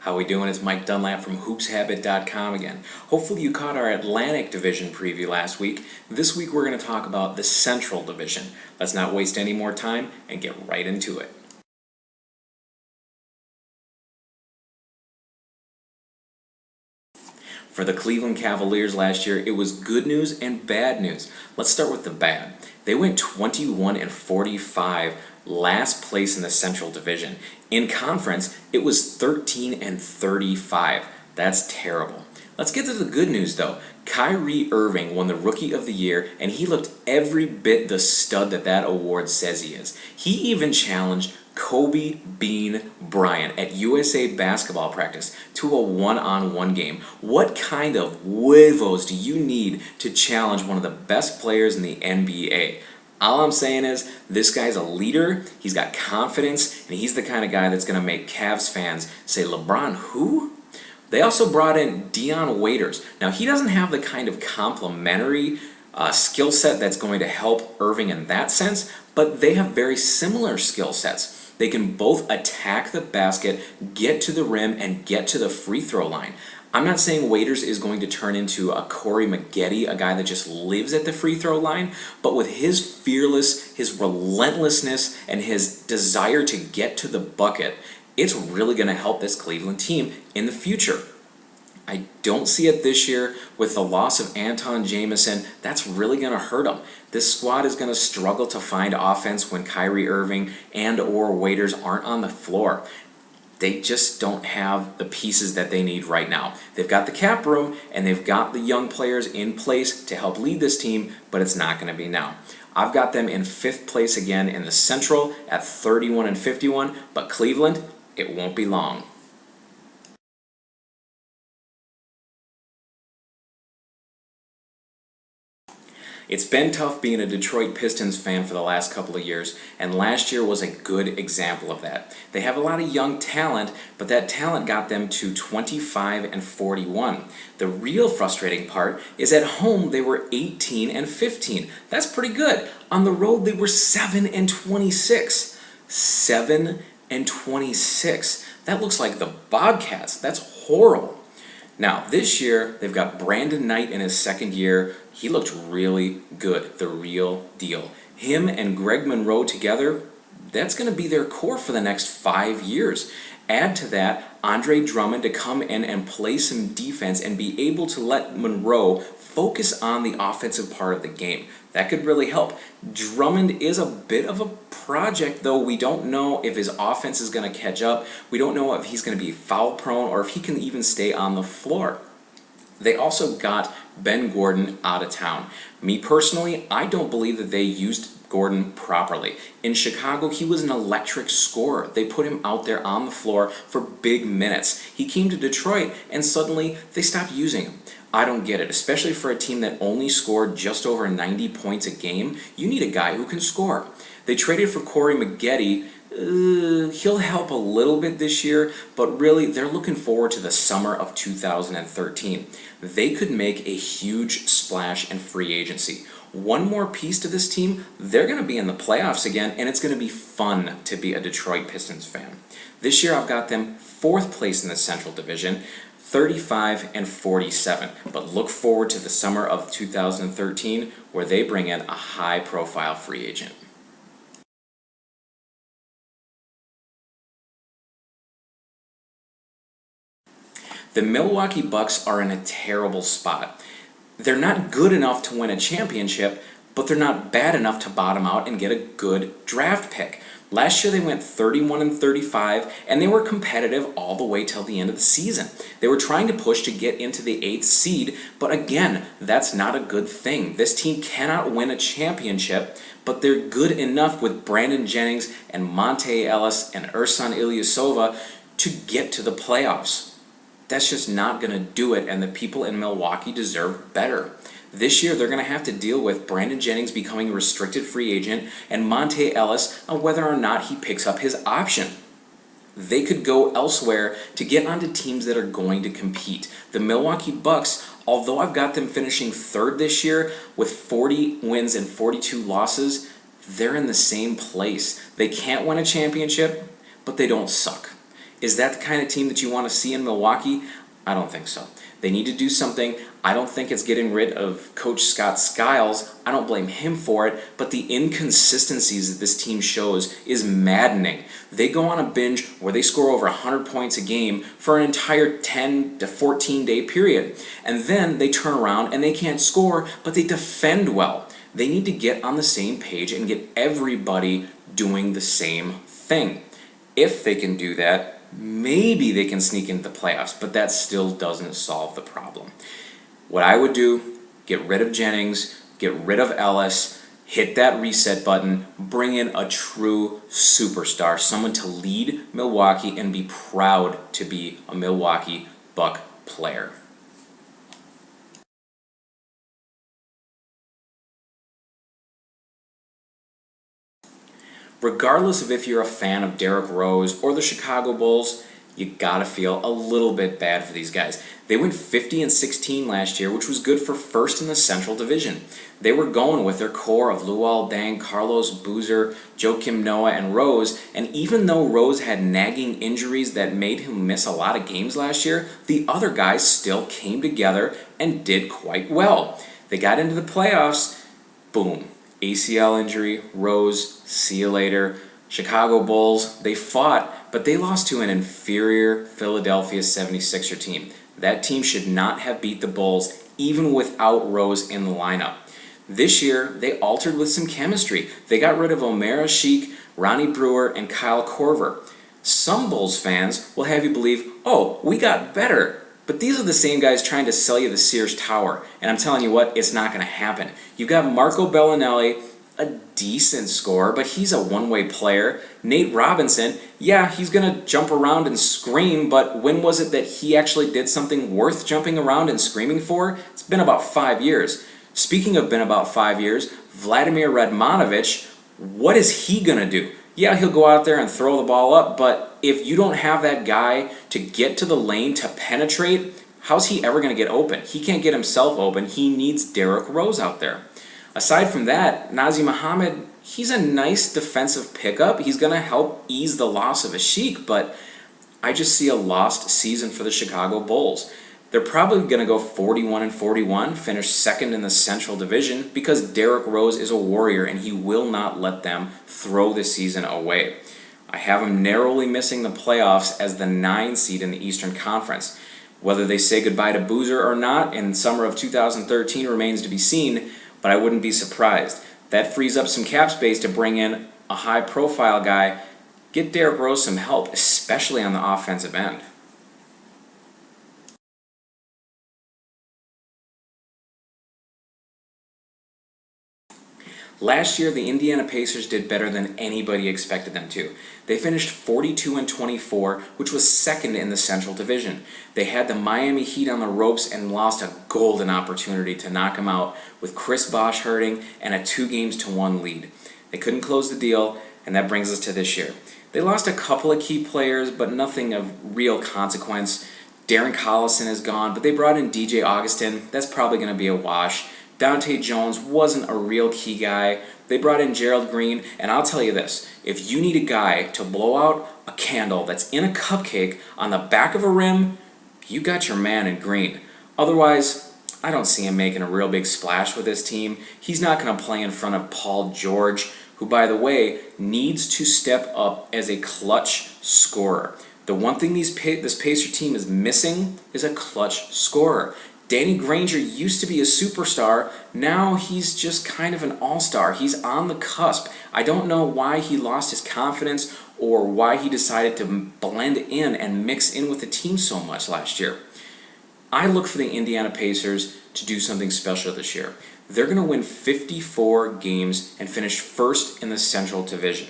How we doing? It's Mike Dunlap from HoopsHabit.com again. Hopefully you caught our Atlantic Division preview last week. This week we're going to talk about the Central Division. Let's not waste any more time and get right into it. For the Cleveland Cavaliers last year, it was good news and bad news. Let's start with the bad. They went 21-45, last place in the Central Division. In conference, it was 13-35. That's terrible. Let's get to the good news though. Kyrie Irving won the Rookie of the Year, and he looked every bit the stud that award says he is. He even challenged Kobe Bean Bryant at USA basketball practice to a one-on-one game. What kind of huevos do you need to challenge one of the best players in the NBA? All I'm saying is, this guy's a leader, he's got confidence, and he's the kind of guy that's going to make Cavs fans say, LeBron who? They also brought in Dion Waiters. Now, he doesn't have the kind of complementary skill set that's going to help Irving in that sense, but they have very similar skill sets. They can both attack the basket, get to the rim, and get to the free throw line. I'm not saying Waiters is going to turn into a Corey Maggette, a guy that just lives at the free throw line, but with his fearless, his relentlessness, and his desire to get to the bucket, it's really going to help this Cleveland team in the future. I don't see it this year with the loss of Anton Jamison. That's really going to hurt them. This squad is going to struggle to find offense when Kyrie Irving and or Waiters aren't on the floor. They just don't have the pieces that they need right now. They've got the cap room and they've got the young players in place to help lead this team, but it's not going to be now. I've got them in 5th place again in the Central at 31-51, but Cleveland, it won't be long. It's been tough being a Detroit Pistons fan for the last couple of years, and last year was a good example of that. They have a lot of young talent, but that talent got them to 25-41. The real frustrating part is at home they were 18-15. That's pretty good. On the road they were 7-26. 7-26. That looks like the Bobcats. That's horrible. Now, this year, they've got Brandon Knight in his 2nd year. He looked really good, the real deal. Him and Greg Monroe together, that's going to be their core for the next 5 years. Add to that Andre Drummond to come in and play some defense and be able to let Monroe focus on the offensive part of the game. That could really help. Drummond is a bit of a project, though. We don't know if his offense is going to catch up. We don't know if he's going to be foul prone or if he can even stay on the floor. They also got Ben Gordon out of town. Me personally, I don't believe that they used Gordon properly. In Chicago, he was an electric scorer. They put him out there on the floor for big minutes. He came to Detroit and suddenly they stopped using him. I don't get it, especially for a team that only scored just over 90 points a game. You need a guy who can score. They traded for Corey Maggette. He'll help a little bit this year, but really they're looking forward to the summer of 2013. They could make a huge splash in free agency. One more piece to this team, they're going to be in the playoffs again, and it's going to be fun to be a Detroit Pistons fan. This year I've got them 4th place in the Central Division, 35-47, but look forward to the summer of 2013 where they bring in a high-profile free agent. The Milwaukee Bucks are in a terrible spot. They're not good enough to win a championship, but they're not bad enough to bottom out and get a good draft pick. Last year they went 31-35, and they were competitive all the way till the end of the season. They were trying to push to get into the 8th seed, but again, that's not a good thing. This team cannot win a championship, but they're good enough with Brandon Jennings and Monte Ellis and Ersan Ilyasova to get to the playoffs. That's just not going to do it, and the people in Milwaukee deserve better. This year, they're going to have to deal with Brandon Jennings becoming a restricted free agent and Monte Ellis on whether or not he picks up his option. They could go elsewhere to get onto teams that are going to compete. The Milwaukee Bucks, although I've got them finishing 3rd this year with 40 wins and 42 losses, they're in the same place. They can't win a championship, but they don't suck. Is that the kind of team that you want to see in Milwaukee? I don't think so. They need to do something. I don't think it's getting rid of Coach Scott Skiles. I don't blame him for it, but the inconsistencies that this team shows is maddening. They go on a binge where they score over 100 points a game for an entire 10 to 14 day period. And then they turn around and they can't score, but they defend well. They need to get on the same page and get everybody doing the same thing. If they can do that, maybe they can sneak into the playoffs, but that still doesn't solve the problem. What I would do, get rid of Jennings, get rid of Ellis, hit that reset button, bring in a true superstar, someone to lead Milwaukee and be proud to be a Milwaukee Buck player. Regardless of if you're a fan of Derrick Rose or the Chicago Bulls, you gotta feel a little bit bad for these guys. They went 50-16 last year, which was good for first in the Central Division. They were going with their core of Luol Deng, Carlos Boozer, Joakim Noah, and Rose, and even though Rose had nagging injuries that made him miss a lot of games last year, the other guys still came together and did quite well. They got into the playoffs, boom. ACL injury, Rose, see you later. Chicago Bulls, they fought, but they lost to an inferior Philadelphia 76er team. That team should not have beat the Bulls, even without Rose in the lineup. This year, they altered with some chemistry. They got rid of Omer Asik, Ronnie Brewer, and Kyle Korver. Some Bulls fans will have you believe, oh, we got better. But these are the same guys trying to sell you the Sears Tower. And I'm telling you what, it's not going to happen. You've got Marco Bellinelli, a decent scorer, but he's a one-way player. Nate Robinson, yeah, he's going to jump around and scream, but when was it that he actually did something worth jumping around and screaming for? It's been about 5 years. Speaking of been about 5 years, Vladimir Radmanovic, what is he going to do? Yeah, he'll go out there and throw the ball up, but if you don't have that guy to get to the lane to penetrate, how's he ever going to get open? He can't get himself open. He needs Derrick Rose out there. Aside from that, Nazr Mohammed, he's a nice defensive pickup. He's going to help ease the loss of Asik, but I just see a lost season for the Chicago Bulls. They're probably going to go 41-41, finish second in the Central Division because Derrick Rose is a warrior and he will not let them throw the season away. I have them narrowly missing the playoffs as the 9 seed in the Eastern Conference. Whether they say goodbye to Boozer or not in summer of 2013 remains to be seen, but I wouldn't be surprised. That frees up some cap space to bring in a high-profile guy. Get Derrick Rose some help, especially on the offensive end. Last year, the Indiana Pacers did better than anybody expected them to. They finished 42-24, which was second in the Central Division. They had the Miami Heat on the ropes and lost a golden opportunity to knock them out with Chris Bosh hurting and a 2-1 lead. They couldn't close the deal, and that brings us to this year. They lost a couple of key players, but nothing of real consequence. Darren Collison is gone, but they brought in DJ Augustin. That's probably going to be a wash. Dante Jones wasn't a real key guy. They brought in Gerald Green, and I'll tell you this, if you need a guy to blow out a candle that's in a cupcake on the back of a rim, you got your man in Green. Otherwise, I don't see him making a real big splash with this team. He's not going to play in front of Paul George, who, by the way, needs to step up as a clutch scorer. The one thing this Pacer team is missing is a clutch scorer. Danny Granger used to be a superstar. Now he's just kind of an all-star. He's on the cusp. I don't know why he lost his confidence or why he decided to blend in and mix in with the team so much last year. I look for the Indiana Pacers to do something special this year. They're going to win 54 games and finish first in the Central Division.